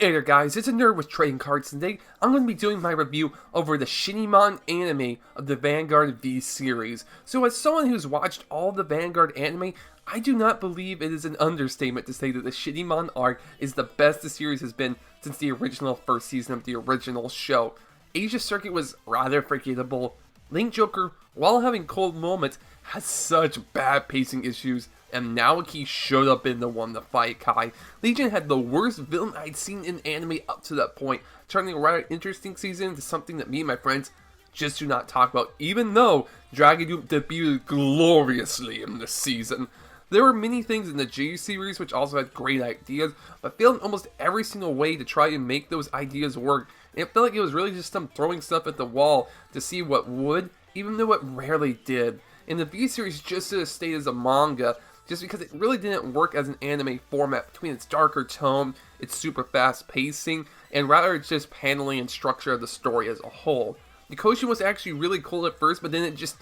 Hey there guys, it's a nerd with trading cards. Today I'm going to be doing my review over the Shinemon anime of the Vanguard V series. So as someone who's watched all the Vanguard anime, I do not believe it is an understatement to say that the Shinemon arc is the best the series has been since the original first season of the original show. Asia Circuit was rather forgettable. Link Joker, while having cold moments, has such bad pacing issues, and Naoki showed up in the one to fight Kai. Legion had the worst villain I'd seen in anime up to that point, turning a rather interesting season into something that me and my friends just do not talk about, even though Dragon debuted gloriously in this season. There were many things in the J series which also had great ideas, but failed in almost every single way to try and make those ideas work. And it felt like it was really just them throwing stuff at the wall to see what would, even though it rarely did. And the V series just should have stayed as a manga, just because it really didn't work as an anime format between its darker tone, its super fast pacing, and rather its just handling and structure of the story as a whole. The Koshin was actually really cool at first, but then it just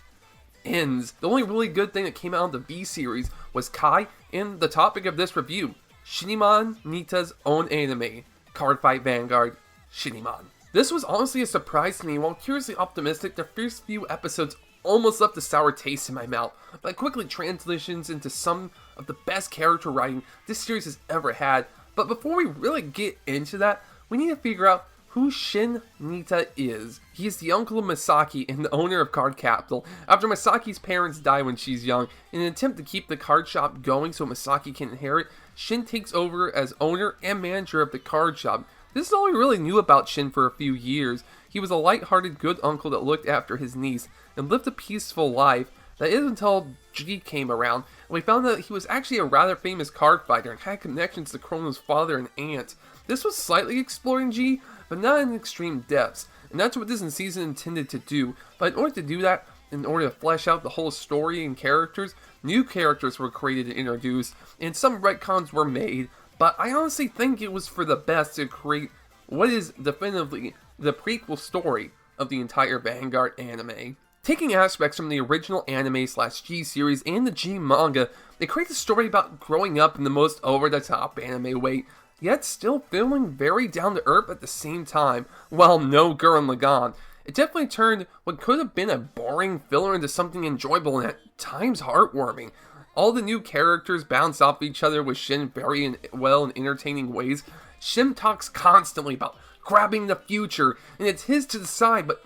ends. The only really good thing that came out of the V series was Kai and the topic of this review, Shinemon Nita's own anime, Cardfight Vanguard, Shinemon. This was honestly a surprise to me. While curiously optimistic, the first few episodes almost left a sour taste in my mouth, but quickly transitions into some of the best character writing this series has ever had. But before we really get into that, we need to figure out who Shin Nita is. He is the uncle of Masaki and the owner of Card Capital. After Masaki's parents die when she's young, in an attempt to keep the card shop going so Masaki can inherit, Shin takes over as owner and manager of the card shop. This is all we really knew about Shin for a few years. He was a light-hearted good uncle that looked after his niece and lived a peaceful life. That is until G came around, and we found that he was actually a rather famous card fighter and had connections to Chrono's father and aunt. This was slightly exploring G, but not in extreme depths, and that's what this season intended to do. But in order to do that, in order to flesh out the whole story and characters, new characters were created and introduced, and some retcons were made. But I honestly think it was for the best to create what is definitively the prequel story of the entire Vanguard anime. Taking aspects from the original anime/G series and the G manga, they create a story about growing up in the most over-the-top anime way, yet still feeling very down-to-earth at the same time, while no Gurren Lagann. It definitely turned what could have been a boring filler into something enjoyable and at times heartwarming. All the new characters bounce off each other with Shin very well in entertaining ways. Shin talks constantly about grabbing the future, and it's his to decide, but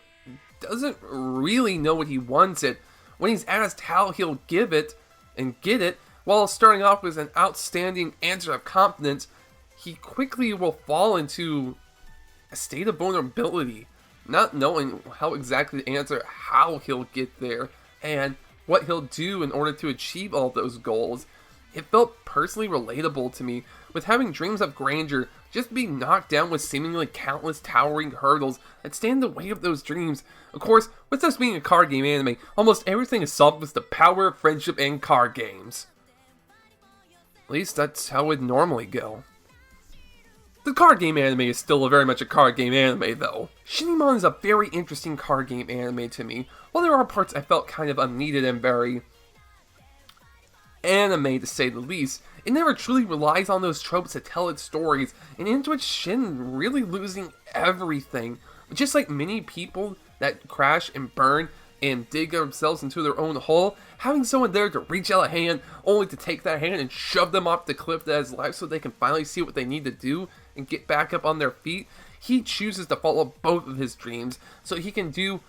doesn't really know what he wants it. When he's asked how he'll give it and get it, while starting off with an outstanding answer of confidence, he quickly will fall into a state of vulnerability, not knowing how exactly to answer how he'll get there, and what he'll do in order to achieve all those goals. It felt personally relatable to me, with having dreams of grandeur just being knocked down with seemingly countless towering hurdles that stand in the way of those dreams. Of course, with this being a card game anime, almost everything is solved with the power of friendship and card games. At least that's how it would normally go. The card game anime is still very much a card game anime though. Shinemon is a very interesting card game anime to me. While there are parts I felt kind of unneeded and very anime to say the least, it never truly relies on those tropes to tell its stories, and into its Shin really losing everything. Just like many people that crash and burn and dig themselves into their own hole, having someone there to reach out a hand only to take that hand and shove them off the cliff that is life so they can finally see what they need to do and get back up on their feet, he chooses to follow both of his dreams so he can do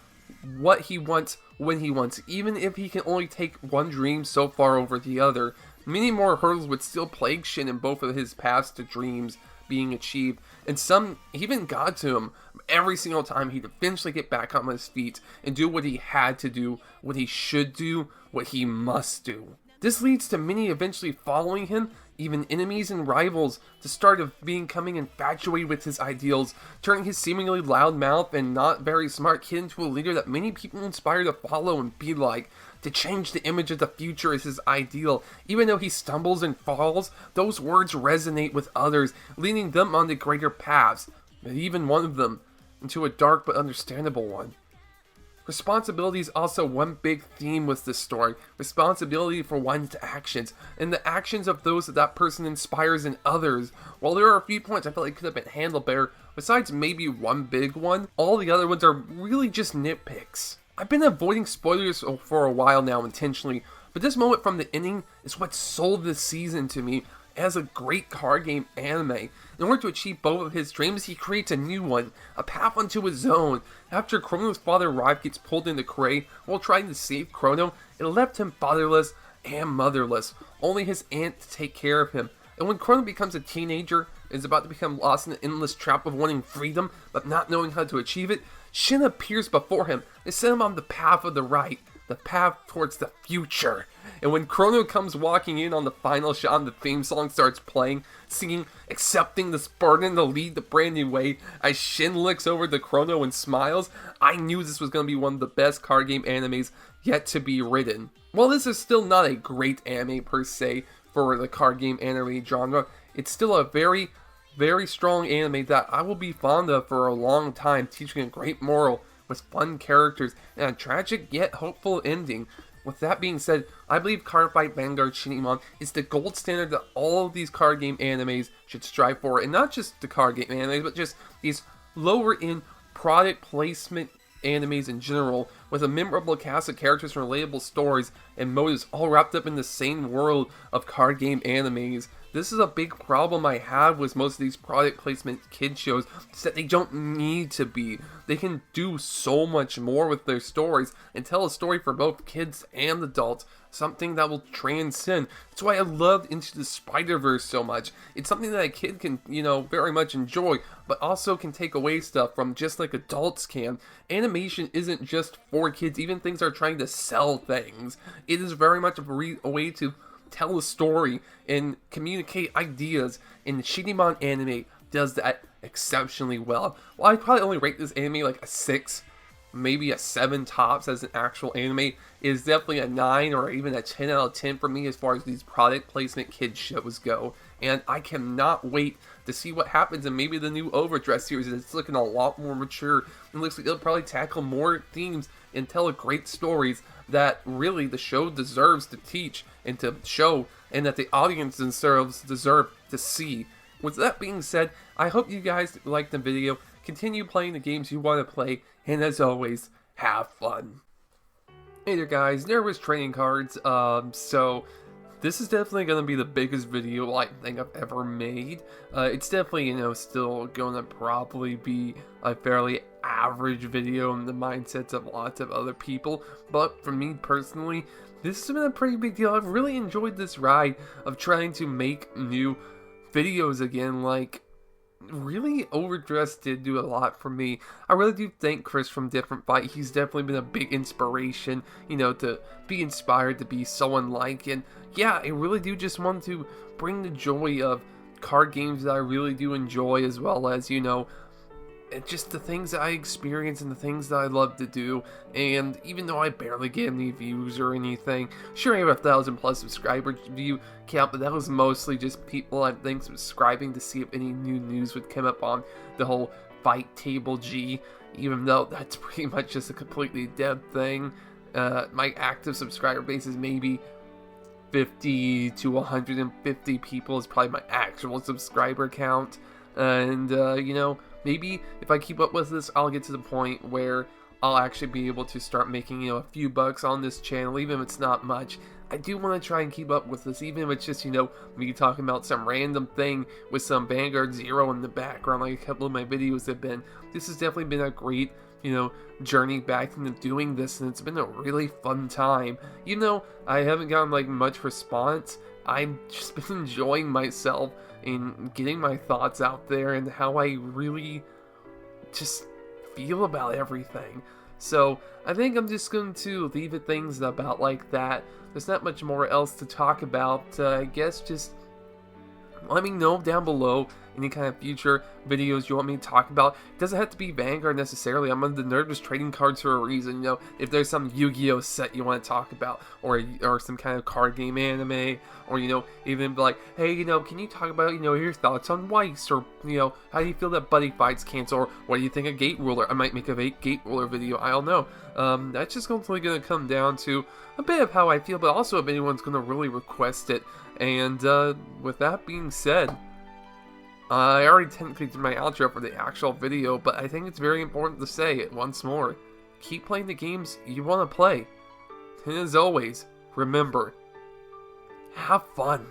what he wants when he wants, even if he can only take one dream so far over the other. Many more hurdles would still plague Shin in both of his paths to dreams being achieved, and some even got to him. Every single time he'd eventually get back on his feet and do what he had to do, what he should do, what he must do. This leads to many eventually following him, even enemies and rivals, to start of becoming infatuated with his ideals, turning his seemingly loud mouth and not very smart kid into a leader that many people inspire to follow and be like. To change the image of the future is his ideal. Even though he stumbles and falls, those words resonate with others, leading them onto greater paths, but even one of them into a dark but understandable one. Responsibility is also one big theme with this story. Responsibility for one's actions, and the actions of those that person inspires in others. While there are a few points I feel like could have been handled better, besides maybe one big one, all the other ones are really just nitpicks. I've been avoiding spoilers for a while now intentionally, but this moment from the ending is what sold this season to me as a great card game anime. In order to achieve both of his dreams, he creates a new one, a path onto his own. After Chrono's father Rive gets pulled into Cray while trying to save Chrono, it left him fatherless and motherless, only his aunt to take care of him. And when Chrono becomes a teenager and is about to become lost in the endless trap of wanting freedom but not knowing how to achieve it, Shin appears before him and set him on the path of the right, the path towards the future. And when Chrono comes walking in on the final shot and the theme song starts playing, singing, accepting this burden to lead the brand new way, as Shin looks over to Chrono and smiles, I knew this was going to be one of the best card game animes yet to be written. While this is still not a great anime per se for the card game anime genre, it's still a very, very strong anime that I will be fond of for a long time, teaching a great moral with fun characters and a tragic yet hopeful ending. With that being said, I believe Cardfight Vanguard Shinemon is the gold standard that all of these card game animes should strive for, and not just the card game animes, but just these lower end product placement animes in general, with a memorable cast of characters and relatable stories and motives all wrapped up in the same world of card game animes. This is a big problem I have with most of these product placement kid shows, is that they don't need to be. They can do so much more with their stories and tell a story for both kids and adults, something that will transcend. That's why I loved Into the Spider-Verse so much. It's something that a kid can, very much enjoy, but also can take away stuff from just like adults can. Animation isn't just for kids, even things that are trying to sell things. It is very much a way to tell a story and communicate ideas, and Shinemon anime does that exceptionally well. Well, I'd probably only rate this anime like a 6, maybe a 7 tops as an actual anime. It is definitely a 9 or even a 10 out of 10 for me as far as these product placement kid shows go. And I cannot wait to see what happens in maybe the new Overdress series. It's looking a lot more mature. It looks like it'll probably tackle more themes and tell great stories that really the show deserves to teach and to show, and that the audience themselves deserve to see. With that being said, I hope you guys liked the video. Continue playing the games you want to play, and as always, have fun. Hey there guys, there was trading cards, so this is definitely going to be the biggest video I think I've ever made. It's definitely, still going to probably be a fairly average video in the mindsets of lots of other people, but for me personally, this has been a pretty big deal. I've really enjoyed this ride of trying to make new videos again. Like, really, Overdress did do a lot for me. I really do thank Chris from Different Fight. He's definitely been a big inspiration, to be inspired to be someone like. And yeah, I really do just want to bring the joy of card games that I really do enjoy, as well as, just the things that I experience and the things that I love to do. And even though I barely get any views or anything, sure I have 1,000+ subscriber view count, but that was mostly just people I think subscribing to see if any new news would come up on the whole Fight Table G, even though that's pretty much just a completely dead thing. My active subscriber base is maybe 50 to 150 people is probably my actual subscriber count. And, maybe if I keep up with this, I'll get to the point where I'll actually be able to start making, a few bucks on this channel, even if it's not much. I do want to try and keep up with this, even if it's just, me talking about some random thing with some Vanguard Zero in the background, like a couple of my videos have been. This has definitely been a great, journey back into doing this, and it's been a really fun time. Even though I haven't gotten, much response, I've just been enjoying myself and getting my thoughts out there and how I really just feel about everything. So I think I'm just going to leave it things about like that. There's not much more else to talk about. I guess just let me know down below any kind of future videos you want me to talk about. It doesn't have to be Vanguard necessarily. I'm on the Nerd Just Trading Cards for a reason. You know, if there's some Yu-Gi-Oh set you want to talk about, or some kind of card game anime, or, you know, even like, hey, you know, can you talk about, you know, your thoughts on Weiss, or, you know, how do you feel that Buddy Fights cancel, or what do you think of Gate Ruler? I might make a Gate Ruler video, I don't know. That's just ultimately going to come down to a bit of how I feel, but also if anyone's going to really request it. And with that being said, I already technically did my outro for the actual video, but I think it's very important to say it once more. Keep playing the games you want to play. And as always, remember, have fun.